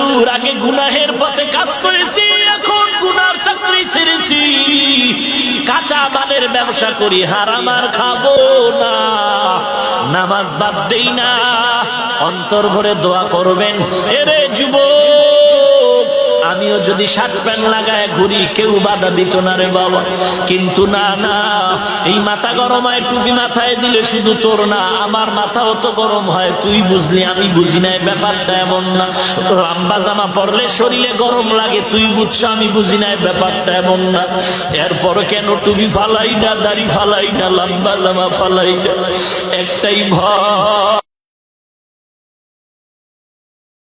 হুজুর আগে গুনাহের পথে কাজ করেছি, এখন গুনার চাকরি ছেড়েছি, কাঁচা মালের ব্যবসা করি, হারাম আর খাবো না, নামাজ বাদ দেই না। অন্তর ভরে দোয়া করবেন। এরে যুবক, আমিও যদি শার্ট প্যান্ট লাগায় ঘুরি কেউ বাধা দিত না রে বাবা, কিন্তু না না, এই মাথা গরম হয়, টুপি মাথায় দিলে শুধু তোর না আমার মাথাও তো গরম হয়, তুই বুঝলি আমি বুঝি নাই, ব্যাপারটা এমন না। লম্বা জামা পরলে শরীরে গরম লাগে, তুই বুঝছো আমি বুঝি নাই, ব্যাপারটা এমন না। এরপর কেন টুপি ফালাই না, দাড়ি ফালাই না, লম্বা জামা ফালাই না? একটাই ভয়,